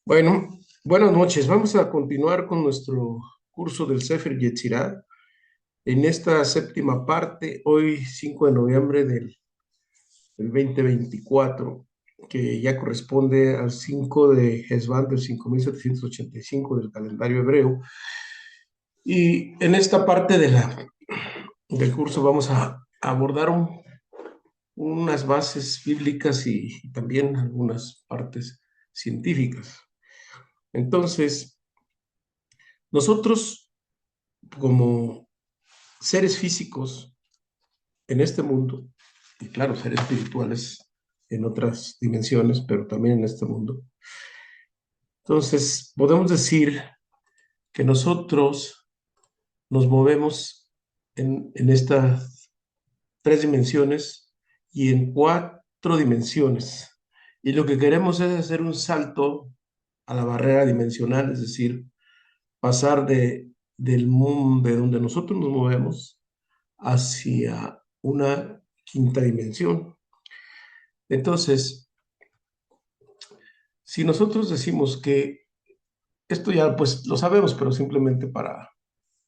Bueno, buenas noches. Vamos a continuar con nuestro curso del Sefer Yetzirah. En esta séptima parte, hoy 5 de noviembre del 2024, que ya corresponde al 5 de Hesvan del 5785 del calendario hebreo. Y en esta parte del curso vamos a abordar unas bases bíblicas y también algunas partes científicas. Entonces, nosotros como seres físicos en este mundo, y claro, seres espirituales en otras dimensiones, pero también en este mundo. Entonces, podemos decir que nosotros nos movemos en estas tres dimensiones y en cuatro dimensiones. Y lo que queremos es hacer un salto a la barrera dimensional, es decir, pasar del mundo de donde nosotros nos movemos hacia una quinta dimensión. Entonces, si nosotros decimos que esto ya pues lo sabemos, pero simplemente para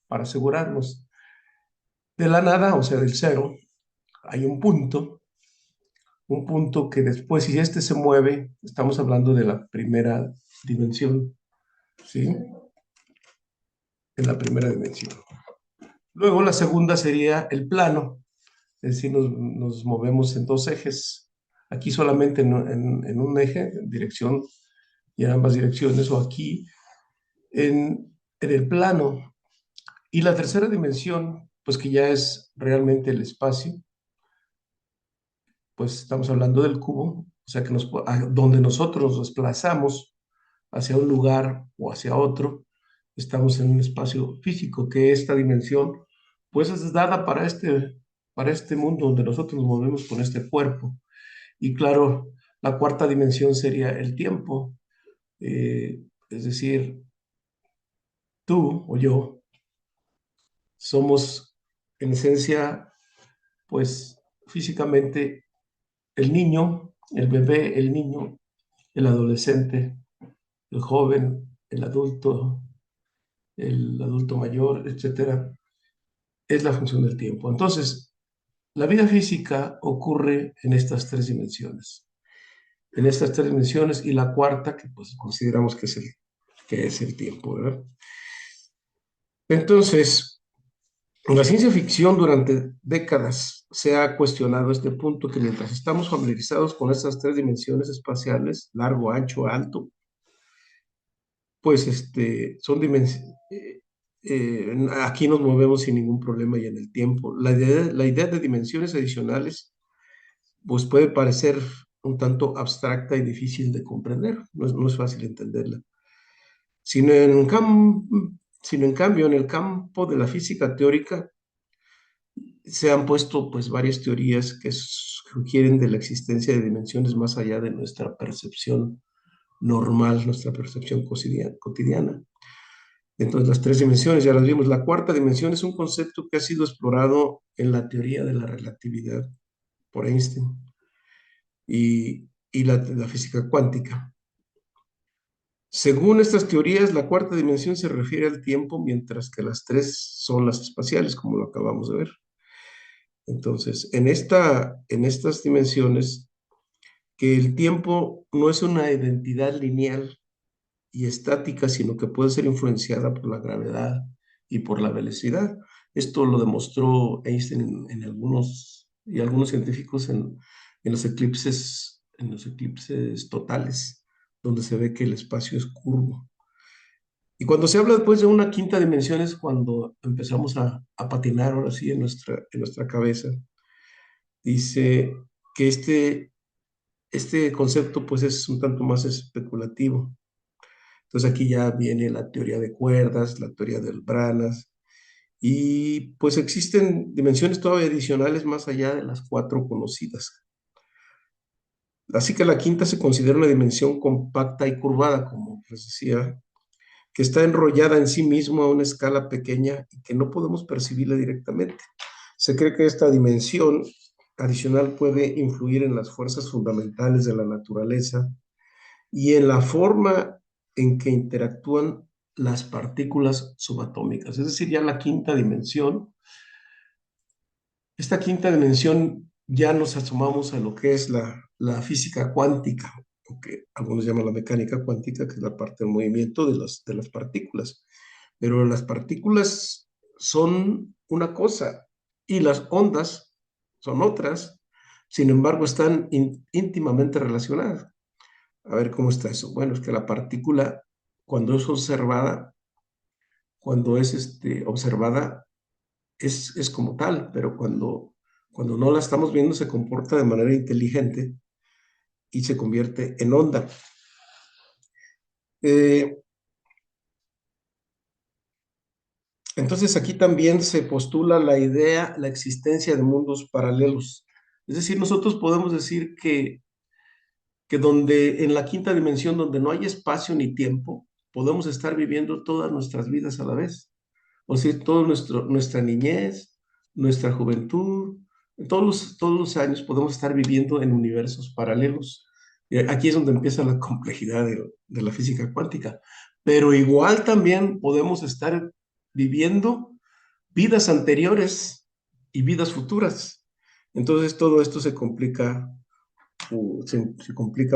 asegurarnos, de la nada, o sea, del cero, hay un punto que después, si este se mueve, estamos hablando de la primera dimensión, ¿sí? En la primera dimensión. Luego la segunda sería el plano, es decir, nos movemos en dos ejes, aquí solamente en un eje, en dirección y en ambas direcciones, o aquí en el plano. Y la tercera dimensión, pues que ya es realmente el espacio, pues estamos hablando del cubo, o sea, donde nosotros nos desplazamos hacia un lugar o hacia otro, estamos en un espacio físico, que esta dimensión, pues es dada para este mundo donde nosotros nos movemos con este cuerpo. Y claro, la cuarta dimensión sería el tiempo, es decir, tú o yo somos en esencia, pues físicamente, el niño, el bebé, el niño, el adolescente, el joven, el adulto mayor, etcétera, es la función del tiempo. Entonces, la vida física ocurre en estas tres dimensiones. En estas tres dimensiones y la cuarta, que pues consideramos que es el tiempo, ¿verdad? Entonces, la ciencia ficción durante décadas se ha cuestionado este punto que mientras estamos familiarizados con estas tres dimensiones espaciales, largo, ancho, alto, pues son dimensiones, aquí nos movemos sin ningún problema y en el tiempo. La idea de dimensiones adicionales, pues puede parecer un tanto abstracta y difícil de comprender, no es fácil entenderla. Sino en, cam- Sino en cambio, en el campo de la física teórica, se han puesto pues varias teorías que sugieren de la existencia de dimensiones más allá de nuestra percepción normal, nuestra percepción cotidiana. Entonces, las tres dimensiones ya las vimos. La cuarta dimensión es un concepto que ha sido explorado en la teoría de la relatividad por Einstein y la física cuántica. Según estas teorías, la cuarta dimensión se refiere al tiempo, mientras que las tres son las espaciales, como lo acabamos de ver. Entonces, en estas dimensiones, que el tiempo no es una identidad lineal y estática, sino que puede ser influenciada por la gravedad y por la velocidad. Esto lo demostró Einstein y algunos científicos en los eclipses totales, donde se ve que el espacio es curvo. Y cuando se habla después de una quinta dimensión es cuando empezamos a patinar ahora sí en nuestra cabeza. Dice que este concepto pues es un tanto más especulativo. Entonces aquí ya viene la teoría de cuerdas, la teoría del Branas, y pues existen dimensiones todavía adicionales más allá de las cuatro conocidas. Así que la quinta se considera una dimensión compacta y curvada, como les decía, que está enrollada en sí mismo a una escala pequeña y que no podemos percibirla directamente. Se cree que esta dimensión adicional puede influir en las fuerzas fundamentales de la naturaleza y en la forma en que interactúan las partículas subatómicas, es decir, ya la quinta dimensión. Esta quinta dimensión ya nos asomamos a lo que es la física cuántica, o que algunos llaman la mecánica cuántica, que es la parte del movimiento de las partículas. Pero las partículas son una cosa y las ondas son otras, sin embargo, están íntimamente relacionadas. A ver cómo está eso. Bueno, es que la partícula, cuando es observada, cuando es observada, es como tal, pero cuando no la estamos viendo se comporta de manera inteligente y se convierte en onda. Eh, entonces aquí también se postula la idea, la existencia de mundos paralelos. Es decir, nosotros podemos decir que donde en la quinta dimensión, donde no hay espacio ni tiempo, podemos estar viviendo todas nuestras vidas a la vez. O sea, nuestra niñez, nuestra juventud, todos los años podemos estar viviendo en universos paralelos. Aquí es donde empieza la complejidad de la física cuántica. Pero igual también podemos estar viviendo vidas anteriores y vidas futuras. Entonces todo esto se complica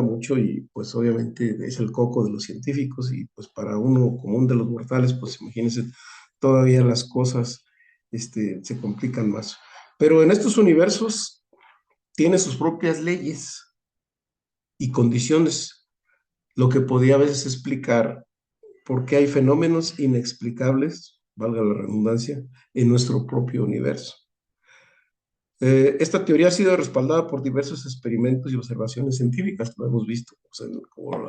mucho y pues obviamente es el coco de los científicos y pues para uno común de los mortales, pues imagínense, todavía las cosas se complican más. Pero en estos universos tiene sus propias leyes y condiciones, lo que podía a veces explicar por qué hay fenómenos inexplicables, valga la redundancia, en nuestro propio universo. Esta teoría ha sido respaldada por diversos experimentos y observaciones científicas, lo hemos visto, o sea, como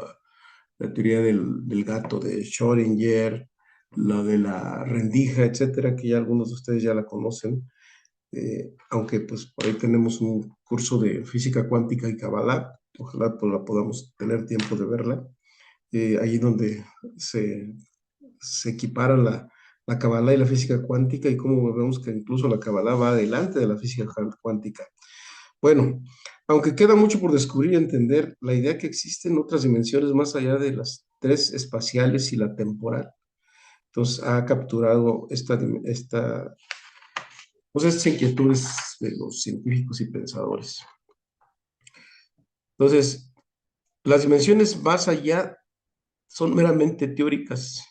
la teoría del gato de Schrödinger, la de la rendija, etcétera, que ya algunos de ustedes ya la conocen, aunque pues por ahí tenemos un curso de física cuántica y Kabbalah, ojalá pues, la podamos tener tiempo de verla, ahí donde se, se equipara la Kabbalah y la física cuántica y cómo vemos que incluso la Kabbalah va adelante de la física cuántica. Bueno, aunque queda mucho por descubrir y entender, la idea que existen otras dimensiones más allá de las tres espaciales y la temporal, entonces ha capturado pues estas inquietudes de los científicos y pensadores. Entonces, las dimensiones más allá son meramente teóricas.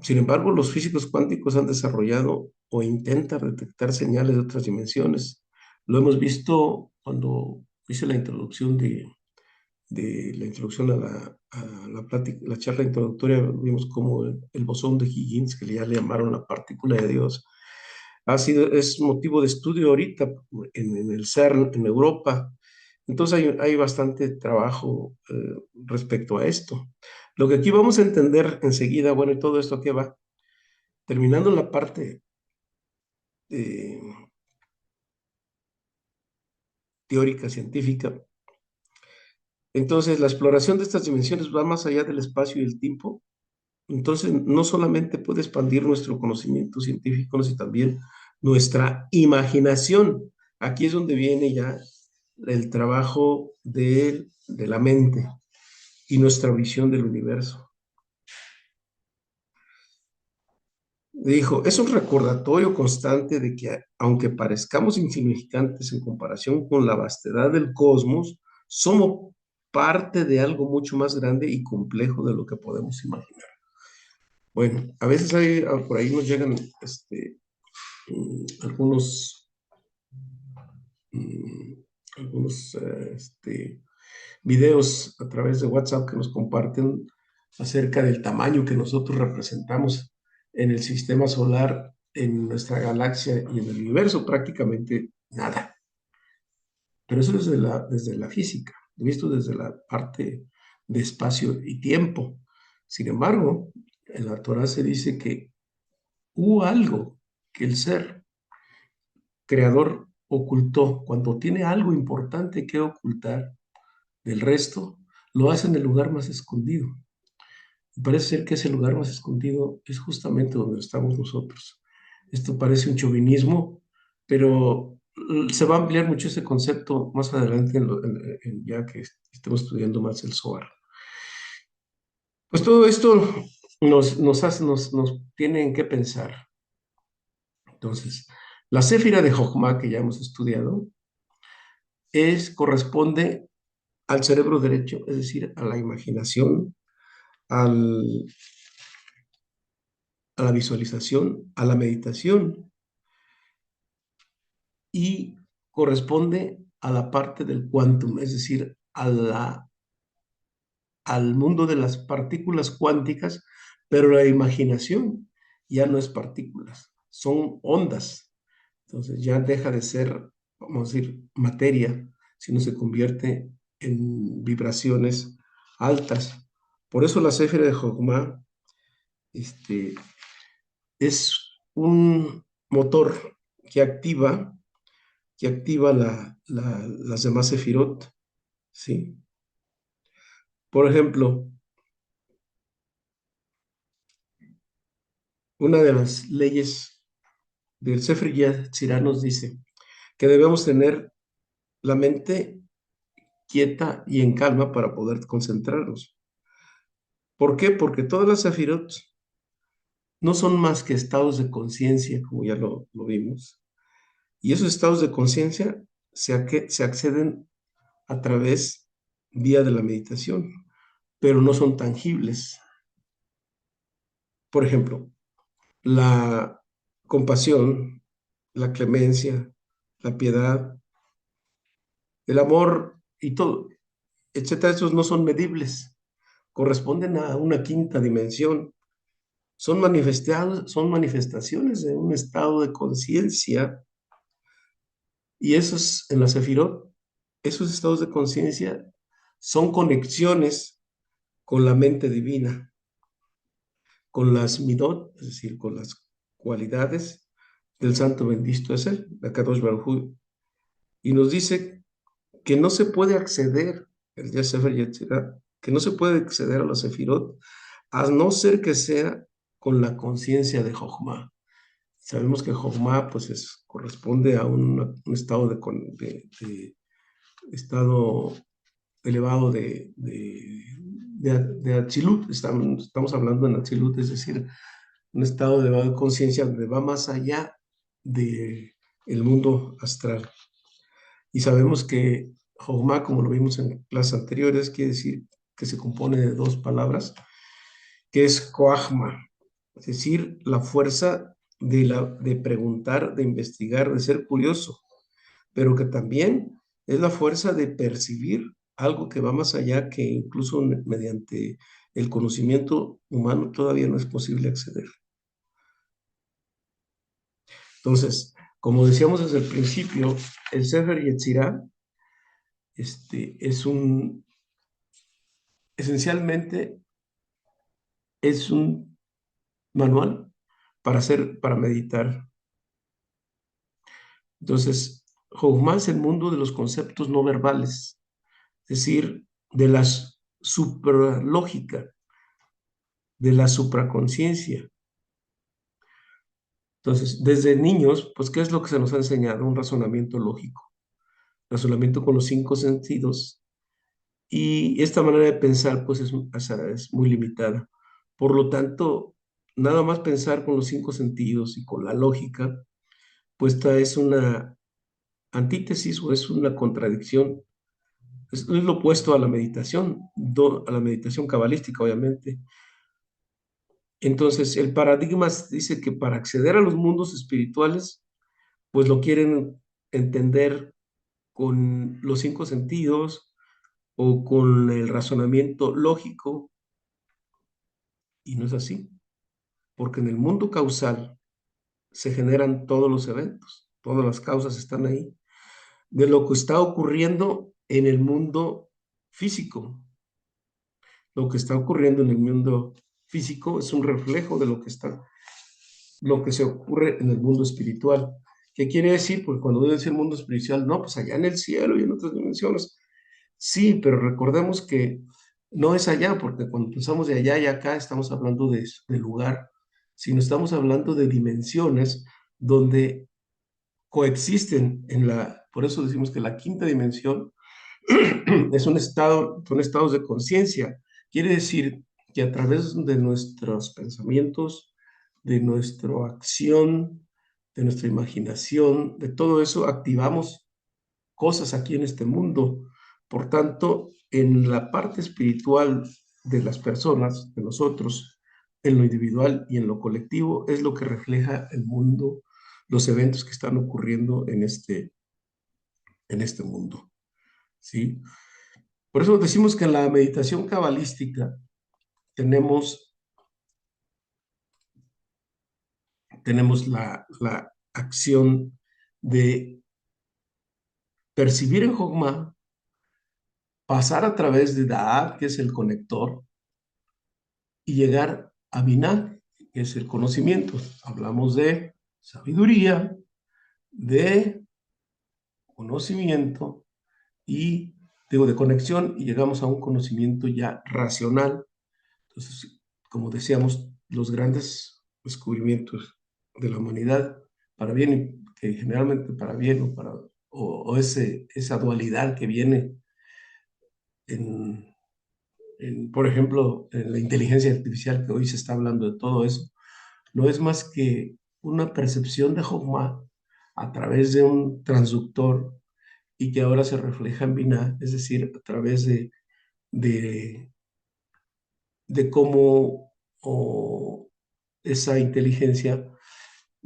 Sin embargo, los físicos cuánticos han desarrollado o intentan detectar señales de otras dimensiones. Lo hemos visto cuando hice la introducción de la introducción a la plática, la charla introductoria, vimos como el bosón de Higgins, que ya le llamaron la partícula de Dios, es motivo de estudio ahorita en el CERN, en Europa. Entonces hay bastante trabajo respecto a esto. Lo que aquí vamos a entender enseguida, bueno, y todo esto que va, terminando la parte eh, teórica, científica, entonces la exploración de estas dimensiones va más allá del espacio y el tiempo. Entonces, no solamente puede expandir nuestro conocimiento científico, sino también nuestra imaginación. Aquí es donde viene ya el trabajo de la mente y nuestra visión del universo. Dijo, es un recordatorio constante de que aunque parezcamos insignificantes en comparación con la vastedad del cosmos, somos parte de algo mucho más grande y complejo de lo que podemos imaginar. Bueno, a veces por ahí nos llegan algunos, mm, algunos videos a través de WhatsApp que nos comparten acerca del tamaño que nosotros representamos en el sistema solar, en nuestra galaxia y en el universo, prácticamente nada. Pero eso es desde la física, visto desde la parte de espacio y tiempo. Sin embargo, en la Torah se dice que hubo algo que el ser creador ocultó. Cuando tiene algo importante que ocultar del resto, lo hace en el lugar más escondido. Y parece ser que ese lugar más escondido es justamente donde estamos nosotros. Esto parece un chauvinismo, pero se va a ampliar mucho ese concepto más adelante ya que estemos estudiando más el Zohar. Pues todo esto nos tiene en qué pensar. Entonces, la céfira de Jochma, que ya hemos estudiado, corresponde al cerebro derecho, es decir, a la imaginación, al- a la visualización, a la meditación, y corresponde a la parte del quantum, es decir, al mundo de las partículas cuánticas, pero la imaginación ya no es partículas, son ondas. Entonces ya deja de ser, vamos a decir, materia, sino se convierte en vibraciones altas. Por eso la céfira de Jogma este, es un motor que activa, las demás sefirot, ¿sí? Por ejemplo, una de las leyes del Sefer Yetzirah nos dice que debemos tener la mente quieta y en calma para poder concentrarnos. ¿Por qué? Porque todas las sefirot no son más que estados de conciencia, como ya lo vimos. Y esos estados de conciencia se acceden a través, vía de la meditación, pero no son tangibles. Por ejemplo, la compasión, la clemencia, la piedad, el amor y todo, etcétera, esos no son medibles, corresponden a una quinta dimensión. Son manifestaciones de un estado de conciencia, y esos en la Sefirot, esos estados de conciencia son conexiones con la mente divina, con las midot, es decir, con las cualidades del santo bendito es él, Akadosh Baruj Hu, y nos dice que no se puede acceder, el ya Sefer Yetzirah, que no se puede acceder a la Sefirot, a no ser que sea con la conciencia de Jochma. Sabemos que Jochma pues corresponde a un estado de estado elevado de Atzilut. Estamos hablando en Atzilut, es decir, un estado elevado de conciencia donde va más allá del mundo astral. Y sabemos que Jochma, como lo vimos en clases anteriores, quiere decir que se compone de dos palabras, que es Koachma, es decir, la fuerza de preguntar, de investigar, de ser curioso, pero que también es la fuerza de percibir algo que va más allá, que incluso mediante el conocimiento humano todavía no es posible acceder. Entonces, como decíamos desde el principio, el Sefer Yetzirah esencialmente es un manual para meditar. Entonces, Jochma es el mundo de los conceptos no verbales, es decir, de la supralógica, de la supraconciencia. Entonces, desde niños, pues, ¿qué es lo que se nos ha enseñado? Un razonamiento lógico, razonamiento con los cinco sentidos, y esta manera de pensar, pues, es muy limitada. Por lo tanto, nada más pensar con los cinco sentidos y con la lógica, pues, esta es una antítesis o es una contradicción. Es lo opuesto a la meditación, a la meditación cabalística, obviamente. Entonces, el paradigma dice que para acceder a los mundos espirituales, pues lo quieren entender con los cinco sentidos o con el razonamiento lógico, y no es así, porque en el mundo causal se generan todos los eventos, todas las causas están ahí, de lo que está ocurriendo en el mundo físico. Lo que está ocurriendo en el mundo físico es un reflejo de lo que se ocurre en el mundo espiritual. ¿Qué quiere decir? Pues cuando dice decir mundo espiritual, no, pues allá en el cielo y en otras dimensiones. Sí, pero recordemos que no es allá, porque cuando pensamos de allá y acá estamos hablando de lugar, sino estamos hablando de dimensiones donde coexisten por eso decimos que la quinta dimensión es son estados de conciencia. Quiere decir que a través de nuestros pensamientos, de nuestra acción, de nuestra imaginación, de todo eso, activamos cosas aquí en este mundo. Por tanto, en la parte espiritual de las personas, de nosotros, en lo individual y en lo colectivo, es lo que refleja el mundo, los eventos que están ocurriendo en este mundo, ¿sí? Por eso decimos que en la meditación cabalística tenemos, tenemos la acción de percibir en Jogma, pasar a través de Da'at, que es el conector, y llegar a Binah, que es el conocimiento. Hablamos de sabiduría, de conocimiento y, digo, de conexión, y llegamos a un conocimiento ya racional. Entonces, como decíamos, los grandes descubrimientos de la humanidad, para bien, que generalmente para bien o esa dualidad que viene en, por ejemplo, en la inteligencia artificial, que hoy se está hablando de todo eso, no es más que una percepción de Jochma a través de un transductor y que ahora se refleja en Binah, es decir, a través de, de cómo esa inteligencia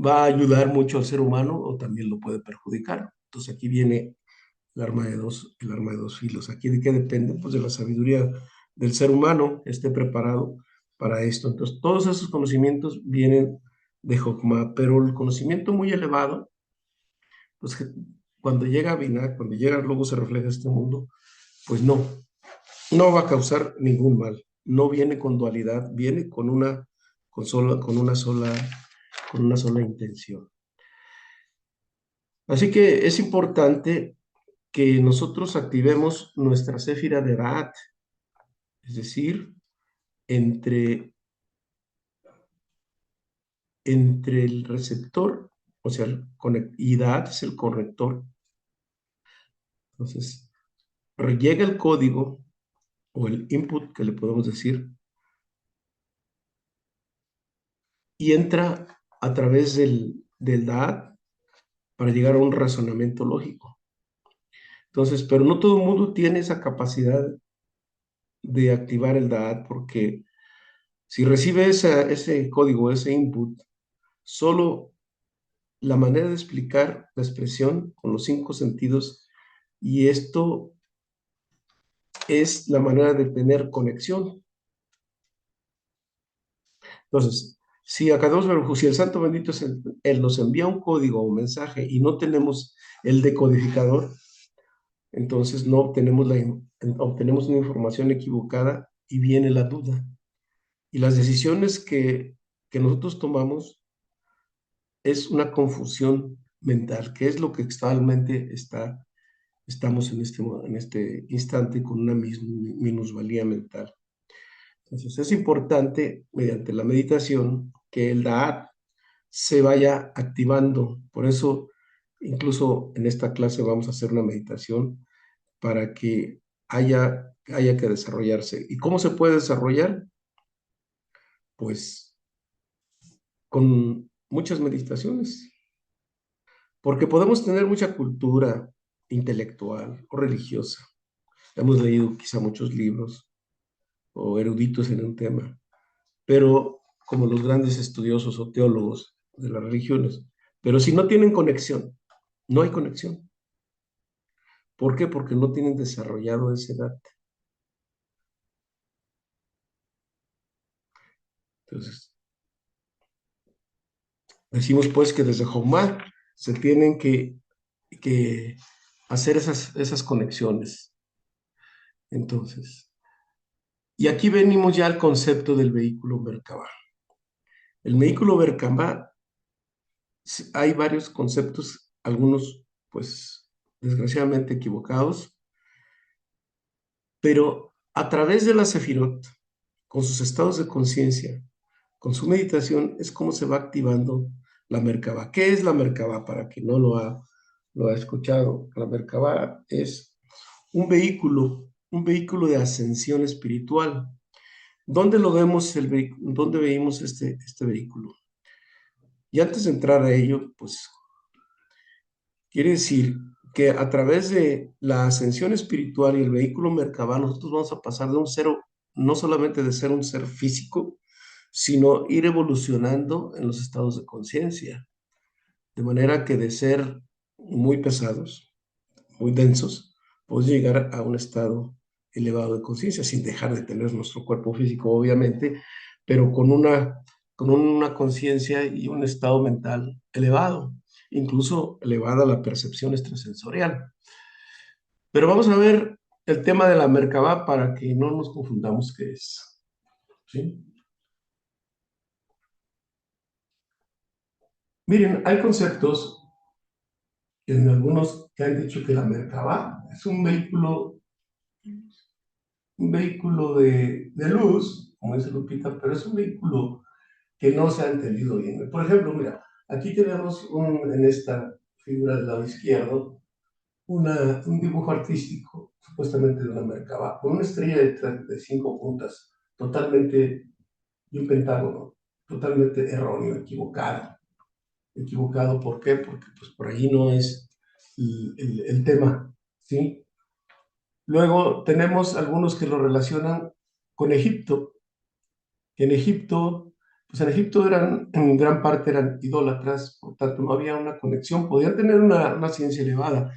va a ayudar mucho al ser humano o también lo puede perjudicar. Entonces aquí viene el arma de dos filos. Aquí de qué depende, pues de la sabiduría del ser humano que esté preparado para esto. Entonces todos esos conocimientos vienen de Jokma, pero el conocimiento muy elevado, pues cuando llega a Binah, cuando llega luego se refleja este mundo, pues no va a causar ningún mal. No viene con dualidad, viene con una sola intención. Así que es importante que nosotros activemos nuestra céfira de Da'at, es decir, entre, entre el receptor, o sea, y Da'at es el corrector. Entonces, llega el código o el input que le podemos decir y entra a través del Da'at para llegar a un razonamiento lógico. Entonces, pero no todo el mundo tiene esa capacidad de activar el Da'at porque si recibe ese código, ese input, solo la manera de explicar la expresión con los cinco sentidos y esto es la manera de tener conexión. Entonces, si a Kadosh Baruj Hu, si el Santo Bendito es él nos envía un código o un mensaje y no tenemos el decodificador, entonces no obtenemos, obtenemos una información equivocada y viene la duda. Y las decisiones que nosotros tomamos es una confusión mental, que es lo que actualmente estamos en este instante con una minusvalía mental. Entonces es importante, mediante la meditación, que el Da'at se vaya activando. Por eso, incluso en esta clase vamos a hacer una meditación para que haya que desarrollarse. ¿Y cómo se puede desarrollar? Pues con muchas meditaciones, porque podemos tener mucha cultura intelectual o religiosa. Hemos leído quizá muchos libros o eruditos en un tema, pero como los grandes estudiosos o teólogos de las religiones, pero si no tienen conexión, no hay conexión. ¿Por qué? Porque no tienen desarrollado esa edad. Entonces, decimos pues que desde Jomá se tienen que hacer esas conexiones. Entonces, y aquí venimos ya al concepto del vehículo Merkabah. El vehículo Merkabah, hay varios conceptos, algunos pues desgraciadamente equivocados, pero a través de la Sefirot, con sus estados de conciencia, con su meditación, es como se va activando la Merkabah. ¿Qué es la Merkabah? Para quien no lo ha escuchado, la Merkabah es un vehículo de ascensión espiritual. ¿Dónde lo vemos dónde veíamos este vehículo? Y antes de entrar a ello, pues quiere decir que a través de la ascensión espiritual y el vehículo Merkabah, nosotros vamos a pasar de un cero, no solamente de ser un ser físico, sino ir evolucionando en los estados de conciencia, de manera que de ser muy pesados, muy densos, podemos llegar a un estado elevado de conciencia sin dejar de tener nuestro cuerpo físico, obviamente, pero con una conciencia y un estado mental elevado, incluso elevada la percepción extrasensorial. Pero vamos a ver el tema de la Merkabah para que no nos confundamos qué es. ¿Sí? Miren, hay conceptos en algunos que han dicho que la Merkabah es un vehículo de luz, como dice Lupita, pero es un vehículo que no se ha entendido bien. Por ejemplo, mira, aquí tenemos en esta figura del lado izquierdo un dibujo artístico, supuestamente de una Merkabah, con una estrella de 5 puntas, totalmente, y un pentágono, totalmente erróneo, equivocado. Equivocado, ¿por qué? Porque pues por ahí no es el tema, ¿sí? Luego tenemos algunos que lo relacionan con Egipto, que en Egipto en gran parte eran idólatras, por tanto no había una conexión, podían tener una ciencia elevada,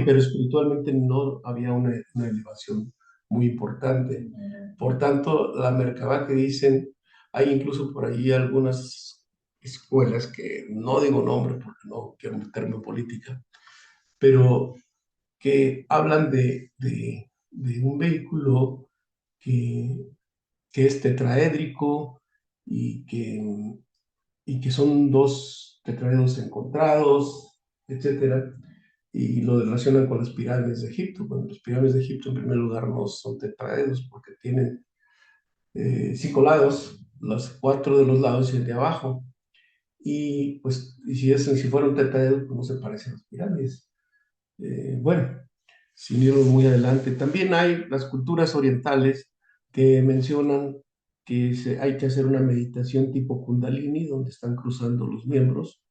pero espiritualmente no había una elevación muy importante. Por tanto, la Merkabah que dicen, hay incluso por ahí algunas escuelas que no digo nombre porque no quiero meterme en política, pero que hablan de un vehículo que, que es tetraédrico y que son dos tetraedros encontrados, etcétera, y lo relacionan con las pirámides de Egipto. Bueno, las pirámides de Egipto en primer lugar no son tetraedros porque tienen 5 lados, los 4 de los lados y el de abajo. Y pues, si fuera un tetraedro, pues no se parecen a las pirámides. Bueno, sin ir muy adelante, también hay las culturas orientales que mencionan que hay que hacer una meditación tipo Kundalini, donde están cruzando los miembros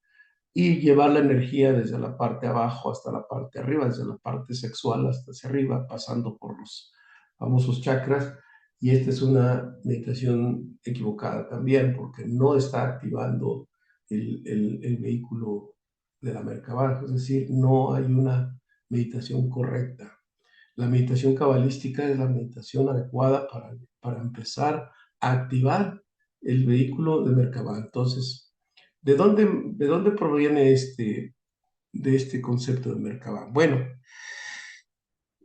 y llevar la energía desde la parte abajo hasta la parte arriba, desde la parte sexual hasta hacia arriba, pasando por los famosos chakras. Y esta es una meditación equivocada también, porque no está activando el vehículo de la Merkabah, es decir, no hay una meditación correcta. La meditación cabalística es la meditación adecuada para empezar a activar el vehículo de Merkabah. Entonces, ¿de dónde proviene de este concepto de Merkabah? Bueno,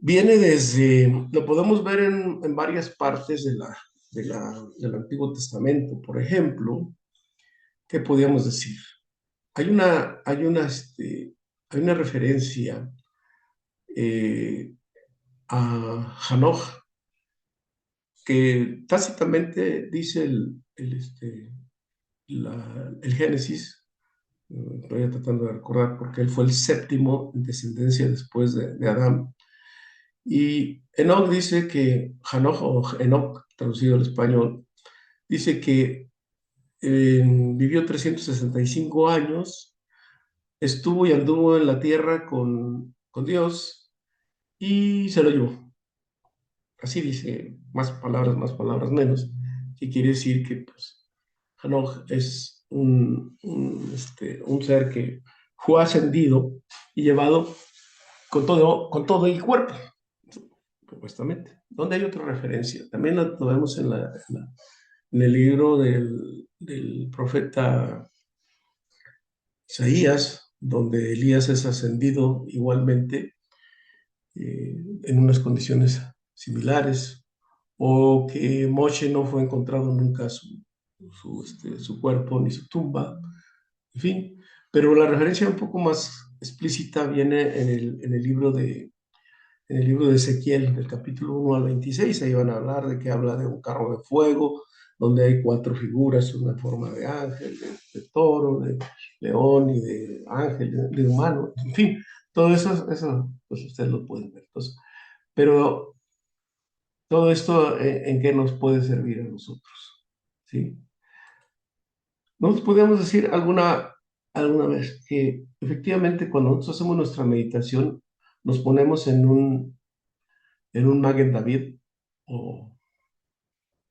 lo podemos ver en varias partes del Antiguo Testamento. Por ejemplo, ¿qué podríamos decir? Hay una referencia eh, a Hanoch, que tácitamente dice el Génesis. Estoy tratando de recordar porque él fue el séptimo en descendencia después de Adán. Y Enoch dice que, Hanoch o Enoch, traducido al español, dice que vivió 365 años, estuvo y anduvo en la tierra con Dios y se lo llevó. Así dice, más palabras menos, que quiere decir que pues, Hanoch es un ser que fue ascendido y llevado con todo el cuerpo, supuestamente. ¿Dónde hay otra referencia? También lo vemos en el libro del profeta Isaías, donde Elías es ascendido igualmente en unas condiciones similares, o que Moshe no fue encontrado nunca su cuerpo ni su tumba, en fin. Pero la referencia un poco más explícita viene en el libro de Ezequiel, del capítulo 1 al 26. Ahí van a hablar de que habla de un carro de fuego, donde hay 4 figuras, una forma de ángel, de toro, de león y de ángel, de humano, en fin, todo eso pues ustedes lo pueden ver. Entonces, pero todo esto, ¿en qué nos puede servir a nosotros? ¿Sí? Nosotros podríamos decir alguna vez que efectivamente cuando nosotros hacemos nuestra meditación, nos ponemos en un Magen David o,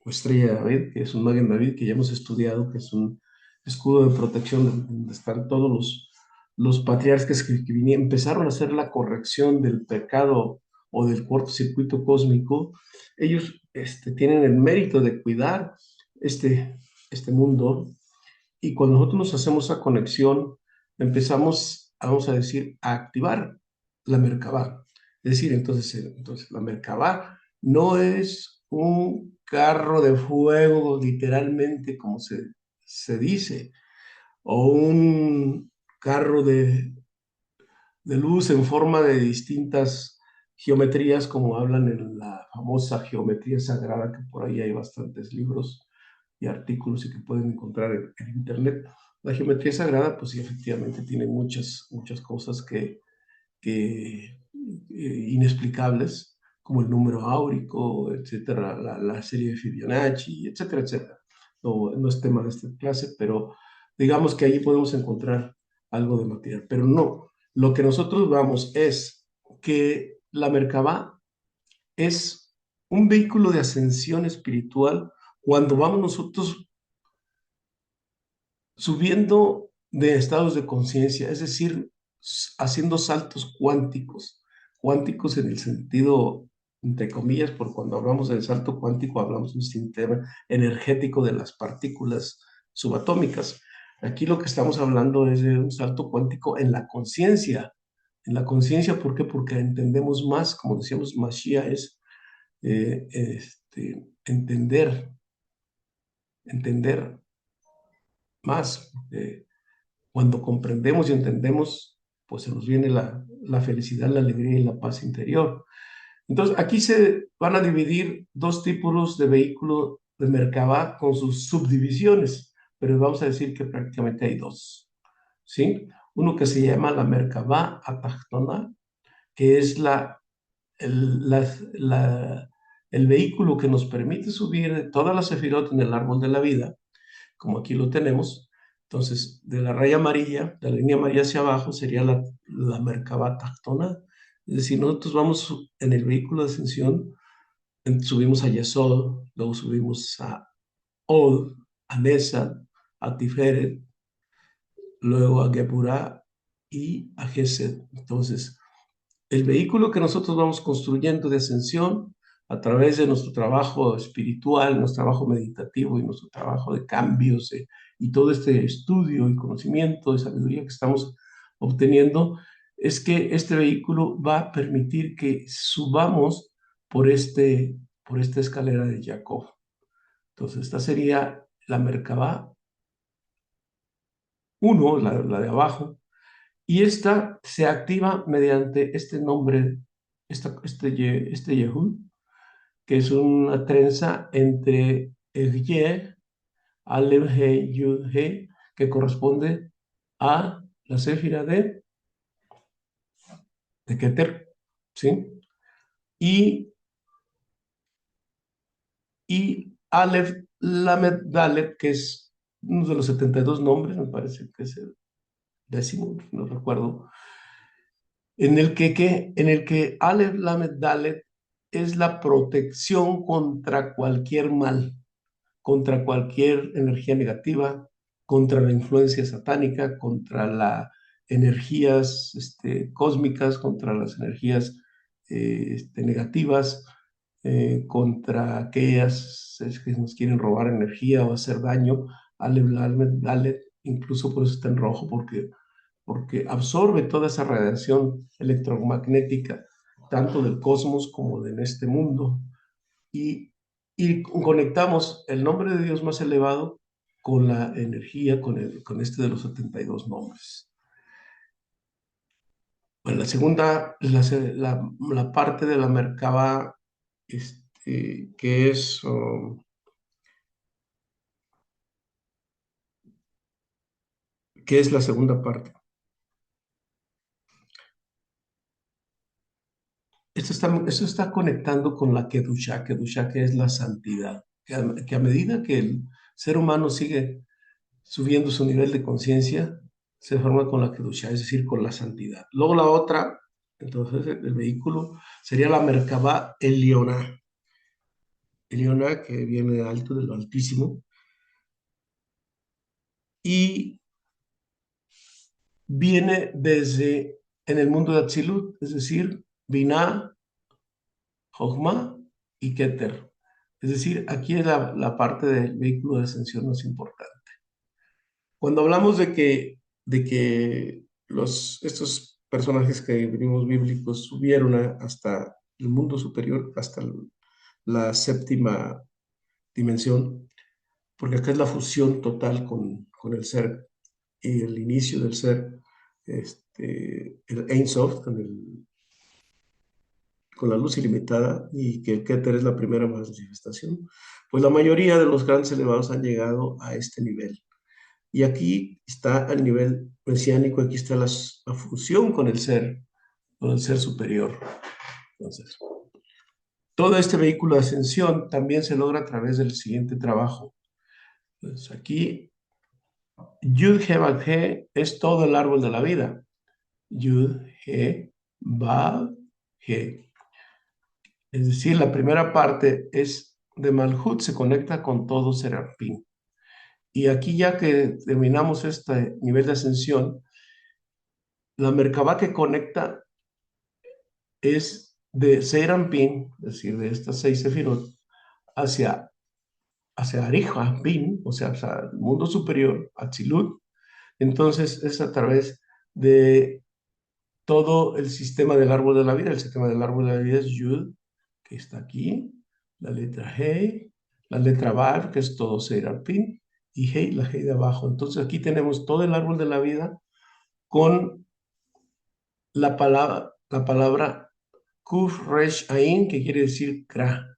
o Estrella de David, que es un Magen David que ya hemos estudiado, que es un escudo de protección donde están todos los patriarcas empezaron a hacer la corrección del pecado o del cortocircuito cósmico. Ellos tienen el mérito de cuidar este mundo, y cuando nosotros nos hacemos esa conexión, empezamos, vamos a decir, a activar la Merkabah. Es decir, entonces la Merkabah no es un carro de fuego, literalmente, como se dice, o un carro de luz en forma de distintas geometrías, como hablan en la famosa geometría sagrada, que por ahí hay bastantes libros y artículos y que pueden encontrar en Internet. La geometría sagrada, pues sí, efectivamente tiene muchas cosas inexplicables, como el número áurico, etcétera, la serie de Fibonacci, etcétera, etcétera. No es tema de esta clase, pero digamos que ahí podemos encontrar algo de material. Pero no, lo que nosotros vamos es que la Merkabah es un vehículo de ascensión espiritual cuando vamos nosotros subiendo de estados de conciencia, es decir, haciendo saltos cuánticos, cuánticos en el sentido, entre comillas, por cuando hablamos del salto cuántico, hablamos de un sistema energético de las partículas subatómicas. Aquí lo que estamos hablando es de un salto cuántico en la conciencia. En la conciencia, ¿por qué? Porque entendemos más, como decíamos, Mashiach es entender más. Cuando comprendemos y entendemos, pues se nos viene la felicidad, la alegría y la paz interior. Entonces, aquí se van a dividir dos tipos de vehículo de Merkabah con sus subdivisiones, pero vamos a decir que prácticamente hay dos, ¿sí? Uno que se llama la Merkabah Atachtona, que es el, la- la- el vehículo que nos permite subir de todas las sefirot en el árbol de la vida, como aquí lo tenemos. Entonces, de la raya amarilla, de la línea amarilla hacia abajo, sería la Merkabah Tachtona. Es decir, nosotros vamos en el vehículo de ascensión, subimos a Yesod, luego subimos a Od, a Nesad, a Tiferet, luego a Gepurá y a Gesed. Entonces, el vehículo que nosotros vamos construyendo de ascensión a través de nuestro trabajo espiritual, nuestro trabajo meditativo y nuestro trabajo de cambios, y todo este estudio y conocimiento y sabiduría que estamos obteniendo, es que este vehículo va a permitir que subamos por esta escalera de Jacob. Entonces, esta sería la Merkabah uno, la de abajo, y esta se activa mediante este nombre, este Yehud, que es una trenza entre el Ye, Aleph, He, Yud, He, que corresponde a la céfira de Keter, ¿sí? Y, y Aleph, Lamed, Dalet, que es uno de los 72 nombres, me parece que es el décimo, no recuerdo, en el que Aleph Lamed Dalet es la protección contra cualquier mal, contra cualquier energía negativa, contra la influencia satánica, contra las energías cósmicas, contra las energías negativas, contra aquellas que nos quieren robar energía o hacer daño. Aleph Lamed Dalet, incluso por eso está en rojo, porque absorbe toda esa radiación electromagnética, tanto del cosmos como de este mundo, y, y conectamos el nombre de Dios más elevado con la energía, con este de los 72 nombres. Bueno, la segunda, la parte de la Merkabah, que es, ¿qué es la segunda parte? Esta esto está conectando con la Kedusha, Kedusha que es la santidad, que a medida que el ser humano sigue subiendo su nivel de conciencia, se forma con la Kedusha, es decir, con la santidad. Luego la otra, entonces el vehículo sería la Merkabah Elioná. Elioná, que viene de alto, de lo altísimo, y viene desde en el mundo de Atzilut, es decir, Binah, Jochma y Keter. Es decir, aquí es la parte del vehículo de ascensión más importante. Cuando hablamos de que estos personajes que vimos bíblicos subieron hasta el mundo superior, hasta la séptima dimensión, porque acá es la fusión total con el ser y el inicio del ser, el Ein Sof, con la luz ilimitada, y que el Keter es la primera manifestación, pues la mayoría de los grandes elevados han llegado a este nivel. Y aquí está el nivel mesiánico, aquí está la fusión con el ser superior. Entonces, todo este vehículo de ascensión también se logra a través del siguiente trabajo. Entonces, aquí, Yud He Vav He es todo el árbol de la vida. Yud He Vav He. Es decir, la primera parte es de Malhut, se conecta con todo Serapín. Y aquí ya que terminamos este nivel de ascensión, la Merkabah que conecta es de Serampín, es decir, de estas 6 sefirot, hacia, hacia Arija-Pin, o sea, hacia el mundo superior, Atzilut. Entonces es a través de todo el sistema del árbol de la vida. El sistema del árbol de la vida es Yud, que está aquí, la letra He, la letra Vav, que es todo Serampín, y He, la He de abajo. Entonces aquí tenemos todo el árbol de la vida con la palabra Kuf Resh Ain, que quiere decir Kra.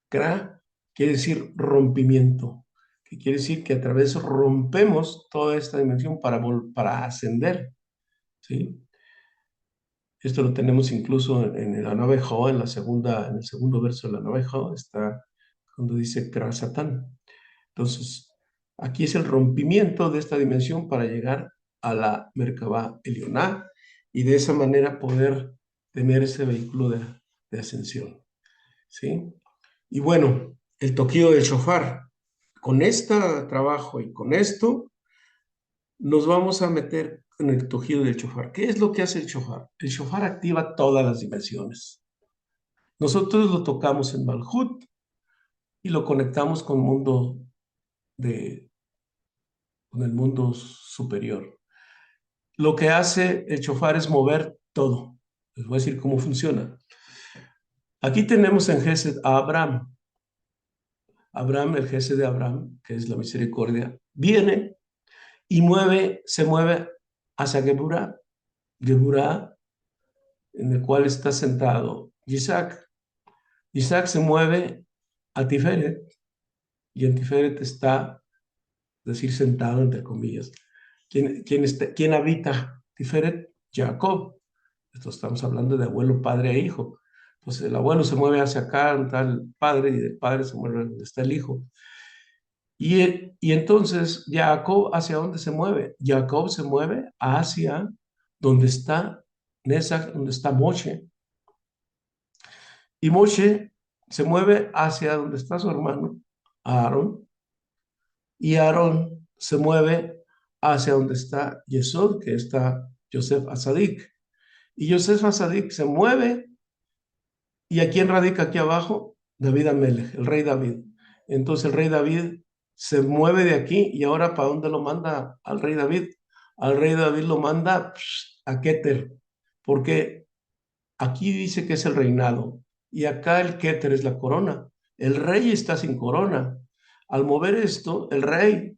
Kra quiere decir rompimiento, que quiere decir que a través rompemos toda esta dimensión para ascender, ¿sí? Esto lo tenemos incluso en la Navajo, en el segundo verso de la Navajo, está cuando dice Kra Satán. Entonces, aquí es el rompimiento de esta dimensión para llegar a la Merkabah Elioná y de esa manera poder tener ese vehículo de ascensión, ¿sí? Y bueno, el toquido del shofar. Con este trabajo y con esto nos vamos a meter en el toquido del shofar. ¿Qué es lo que hace el shofar? El shofar activa todas las dimensiones. Nosotros lo tocamos en Malhut y lo conectamos con el mundo superior. Lo que hace el shofar es mover todo. Les voy a decir cómo funciona. Aquí tenemos en Gesed a Abraham. Abraham, el Gesed de Abraham, que es la misericordia, viene y se mueve hacia Geburah, en el cual está sentado Isaac. Isaac se mueve a Tiferet, y en Tiferet está, es decir, sentado entre comillas. ¿Quién habita Tiferet? Jacob. Esto estamos hablando de abuelo, padre e hijo. Pues el abuelo se mueve hacia acá, donde está el padre, y del padre se mueve donde está el hijo. Y entonces, Jacob, ¿hacia dónde se mueve? Jacob se mueve hacia donde está Nesak, donde está Moshe. Y Moshe se mueve hacia donde está su hermano, Aarón. Y Aarón se mueve hacia donde está Yesod, que está Yosef Asadik. Y Yosef Asadik se mueve. ¿Y a quién radica aquí abajo? David Amelech, el rey David. Entonces el rey David se mueve de aquí y ahora ¿para dónde lo manda al rey David? Al rey David lo manda a Keter, porque aquí dice que es el reinado y acá el Keter es la corona. El rey está sin corona. Al mover esto, el rey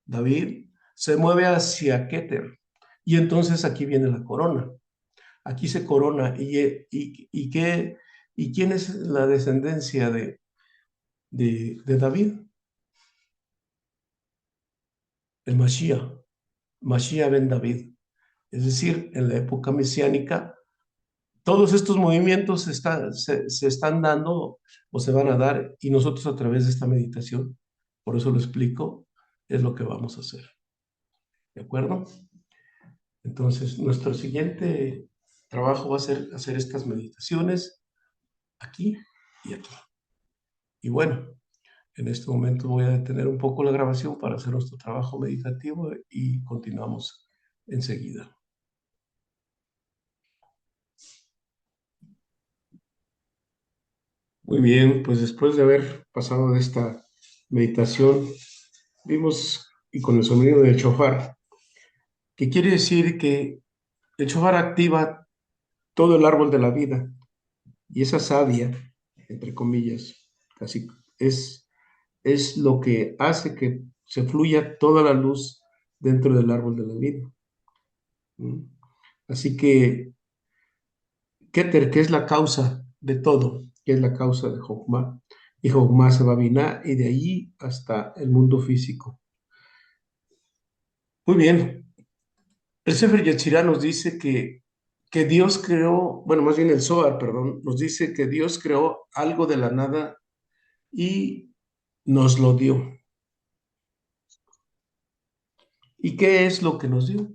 David se mueve hacia Keter y entonces aquí viene la corona. Aquí se corona. ¿Y quién es la descendencia de David? El Mashiach ben David. Es decir, en la época mesiánica, Todos estos movimientos se están dando o se van a dar y nosotros a través de esta meditación, por eso lo explico, es lo que vamos a hacer. ¿De acuerdo? Entonces, nuestro siguiente trabajo va a ser hacer estas meditaciones aquí y aquí. Y bueno, en este momento voy a detener un poco la grabación para hacer nuestro trabajo meditativo y continuamos enseguida. Muy bien, pues después de haber pasado de esta meditación, vimos, y con el sonido del chofar, que quiere decir que el chofar activa todo el árbol de la vida y esa savia, entre comillas, casi es lo que hace que se fluya toda la luz dentro del árbol de la vida. ¿Mm? Así que Keter, que es la causa de todo, que es la causa de Jokma, y Jokma se va a Binah, y de allí hasta el mundo físico. Muy bien, el Sefer Yetzirah nos dice que Dios creó, bueno, más bien el Zohar, perdón, nos dice que Dios creó algo de la nada y nos lo dio. ¿Y qué es lo que nos dio?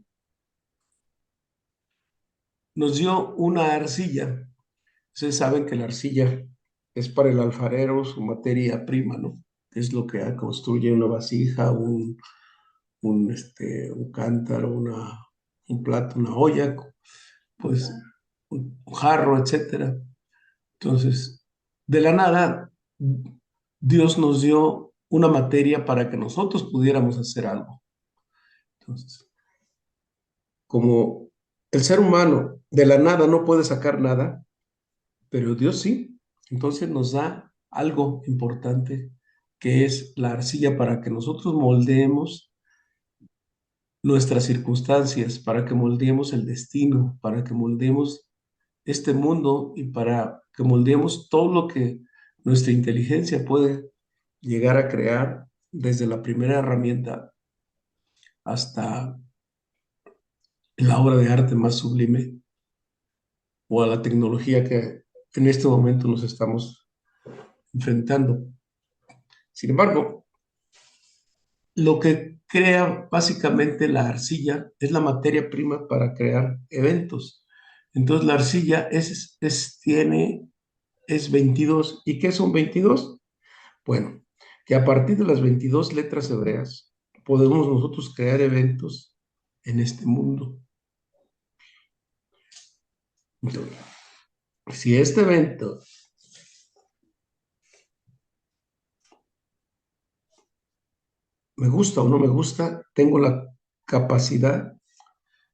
Nos dio una arcilla. Ustedes saben que la arcilla es para el alfarero su materia prima, ¿no? Es lo que construye una vasija, un cántaro, un plato, una olla, pues un jarro, etcétera. Entonces, de la nada, Dios nos dio una materia para que nosotros pudiéramos hacer algo. Entonces, como el ser humano de la nada no puede sacar nada, pero Dios sí, entonces nos da algo importante que es la arcilla para que nosotros moldeemos nuestras circunstancias, para que moldeemos el destino, para que moldeemos este mundo y para que moldeemos todo lo que nuestra inteligencia puede llegar a crear desde la primera herramienta hasta la obra de arte más sublime o a la tecnología que en este momento nos estamos enfrentando. Sin embargo, lo que crea básicamente la arcilla es la materia prima para crear eventos. Entonces la arcilla es 22. ¿Y qué son 22? Bueno, que a partir de las 22 letras hebreas podemos nosotros crear eventos en este mundo. Entonces, si este evento me gusta o no me gusta, tengo la capacidad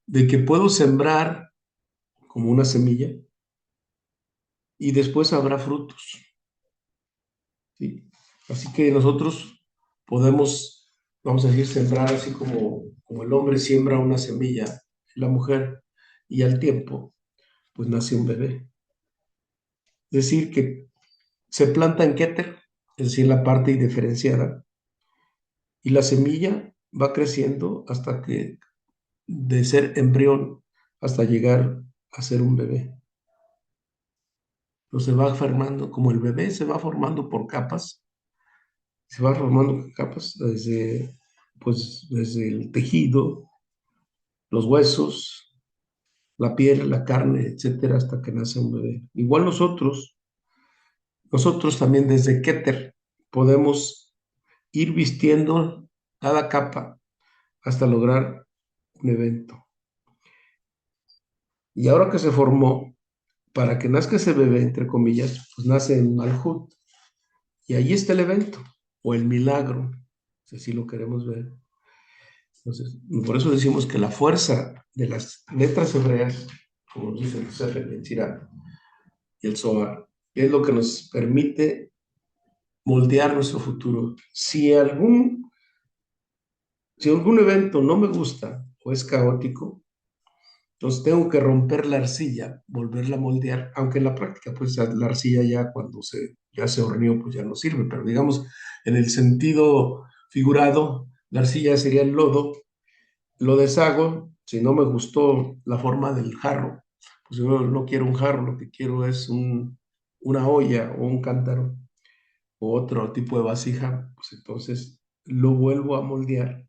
de que puedo sembrar como una semilla y después habrá frutos. ¿Sí? Así que nosotros podemos, vamos a decir, sembrar así como el hombre siembra una semilla, la mujer, y al tiempo, pues nace un bebé. Es decir, que se planta en Keter, es decir, la parte indiferenciada, y la semilla va creciendo hasta que, de ser embrión, hasta llegar a ser un bebé. Entonces se va formando, como el bebé se va formando por capas, se va formando por capas desde el tejido, los huesos, la piel, la carne, etcétera, hasta que nace un bebé. Igual nosotros también desde Keter podemos ir vistiendo cada capa hasta lograr un evento. Y ahora que se formó, para que nazca ese bebé, entre comillas, pues nace en Malhut. Y ahí está el evento, o el milagro, si así lo queremos ver. Entonces, por eso decimos que la fuerza de las letras hebreas, como nos dice el Sefer Yetzirah y el Zohar, es lo que nos permite moldear nuestro futuro. Si algún evento no me gusta o es caótico, entonces tengo que romper la arcilla, volverla a moldear, aunque en la práctica, pues la arcilla ya cuando ya se horneó, pues ya no sirve, pero digamos, en el sentido figurado, la arcilla sería el lodo, lo deshago, si no me gustó la forma del jarro, pues yo no quiero un jarro, lo que quiero es una olla o un cántaro o otro tipo de vasija, pues entonces lo vuelvo a moldear.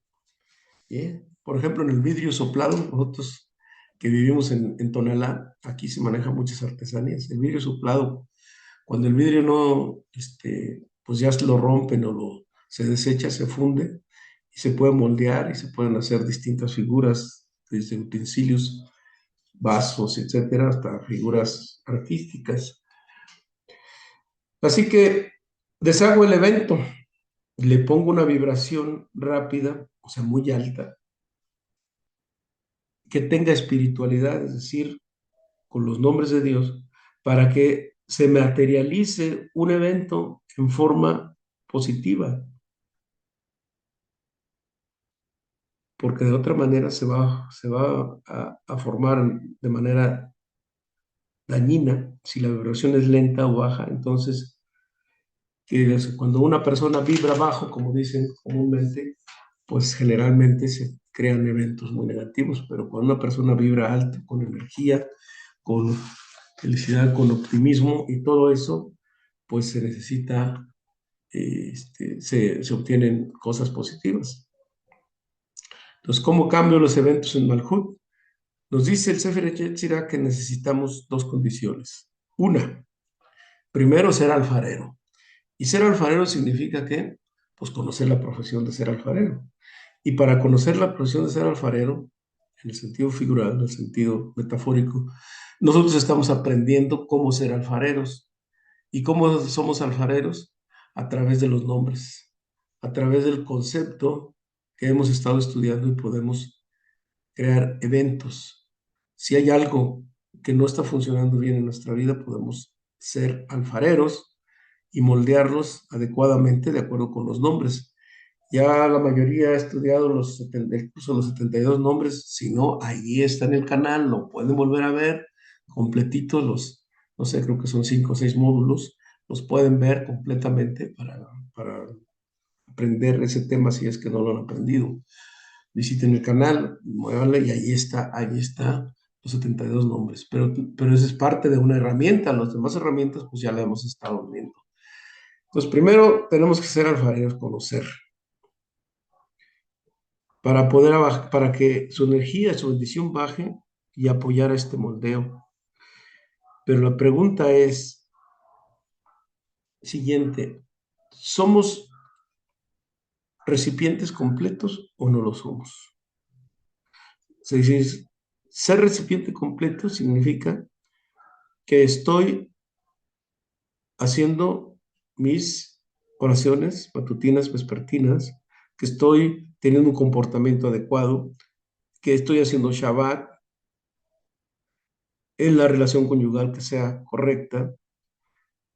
¿Eh? Por ejemplo, en el vidrio soplado, nosotros que vivimos en Tonalá, aquí se manejan muchas artesanías. El vidrio soplado, cuando el vidrio no, pues ya se lo rompen o se desecha, se funde y se puede moldear y se pueden hacer distintas figuras, desde utensilios, vasos, etcétera, hasta figuras artísticas. Así que deshago el evento, le pongo una vibración rápida, o sea, muy alta, que tenga espiritualidad, es decir, con los nombres de Dios, para que se materialice un evento en forma positiva, porque de otra manera se va a formar de manera dañina si la vibración es lenta o baja. Entonces, cuando una persona vibra bajo, como dicen comúnmente, pues generalmente se crean eventos muy negativos, pero cuando una persona vibra alto, con energía, con felicidad, con optimismo y todo eso, pues se necesita, se obtienen cosas positivas. Entonces, ¿cómo cambio los eventos en Malhut? Nos dice el Sefer Yetzirah que necesitamos dos condiciones. Una, primero ser alfarero. Y ser alfarero significa que, pues conocer la profesión de ser alfarero. Y para conocer la profesión de ser alfarero, en el sentido figural, en el sentido metafórico, nosotros estamos aprendiendo cómo ser alfareros. ¿Y cómo somos alfareros? A través de los nombres, a través del concepto que hemos estado estudiando y podemos crear eventos. Si hay algo que no está funcionando bien en nuestra vida, podemos ser alfareros y moldearlos adecuadamente de acuerdo con los nombres. Ya la mayoría ha estudiado el curso de los 72 nombres, si no, ahí está en el canal, lo pueden volver a ver completito, no sé, creo que son 5 o 6 módulos, los pueden ver completamente para aprender ese tema si es que no lo han aprendido. Visiten el canal, muévanle y ahí está los 72 nombres, pero eso es parte de una herramienta, las demás herramientas pues ya la hemos estado viendo. Entonces, primero tenemos que ser alfareros, conocer para que su energía, su bendición baje y apoyar a este moldeo. Pero la pregunta es siguiente, ¿somos recipientes completos o no lo somos? Se dice, ser recipiente completo significa que estoy haciendo mis oraciones matutinas, vespertinas, que estoy teniendo un comportamiento adecuado, que estoy haciendo Shabbat en la relación conyugal que sea correcta,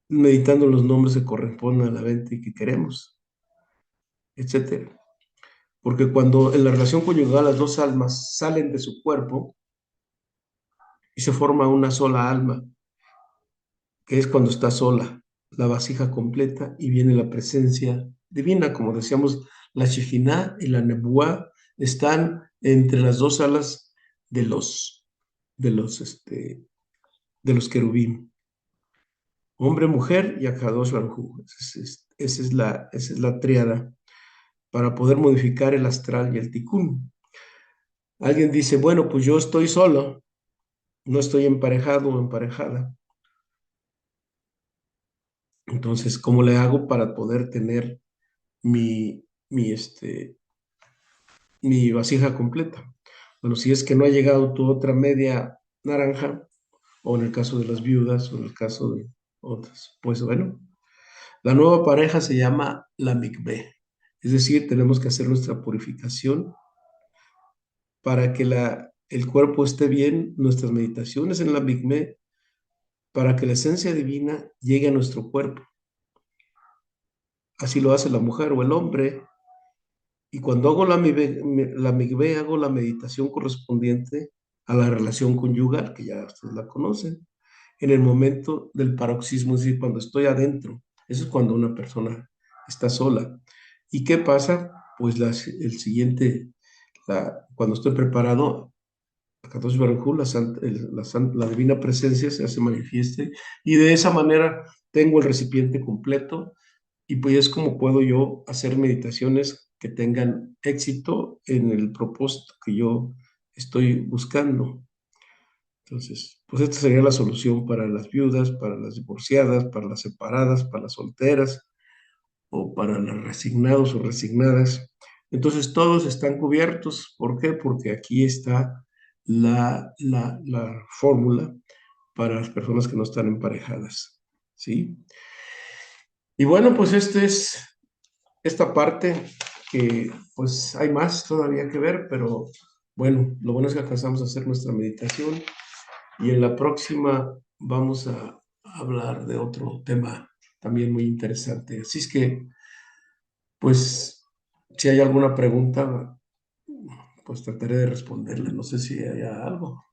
meditando los nombres que corresponden a la mente y que queremos, etcétera. Porque cuando en la relación conyugal las dos almas salen de su cuerpo y se forma una sola alma, que es cuando está sola, la vasija completa y viene la presencia divina, como decíamos, la Shejinah y la Nebuá están entre las dos alas de de los, este, de los querubín, hombre, mujer y Akadosh Baruj Hu. Esa es la tríada para poder modificar el astral y el tikkun. Alguien dice, bueno, pues yo estoy solo, no estoy emparejado o emparejada. Entonces, ¿cómo le hago para poder tener mi, mi, este, mi vasija completa? Bueno, si es que no ha llegado tu otra media naranja, o en el caso de las viudas, o en el caso de otras, pues bueno, la nueva pareja se llama la mikveh. Es decir, tenemos que hacer nuestra purificación para que el cuerpo esté bien, nuestras meditaciones en la mikveh, para que la esencia divina llegue a nuestro cuerpo. Así lo hace la mujer o el hombre. Y cuando hago la mikveh, hago la meditación correspondiente a la relación conyugal, que ya ustedes la conocen, en el momento del paroxismo, es decir, cuando estoy adentro. Eso es cuando una persona está sola. ¿Y qué pasa? Pues el siguiente, cuando estoy preparado, 14 Baruj, la divina presencia se hace manifieste y de esa manera tengo el recipiente completo y pues es como puedo yo hacer meditaciones que tengan éxito en el propósito que yo estoy buscando. Entonces, pues esta sería la solución para las viudas, para las divorciadas, para las separadas, para las solteras o para los resignados o resignadas. Entonces, todos están cubiertos. ¿Por qué? Porque aquí está la fórmula para las personas que no están emparejadas. ¿Sí? Y bueno, pues esta parte que pues hay más todavía que ver, pero bueno, lo bueno es que alcanzamos a hacer nuestra meditación y en la próxima vamos a hablar de otro tema también muy interesante. Así es que, pues, si hay alguna pregunta, pues trataré de responderle. No sé si haya algo.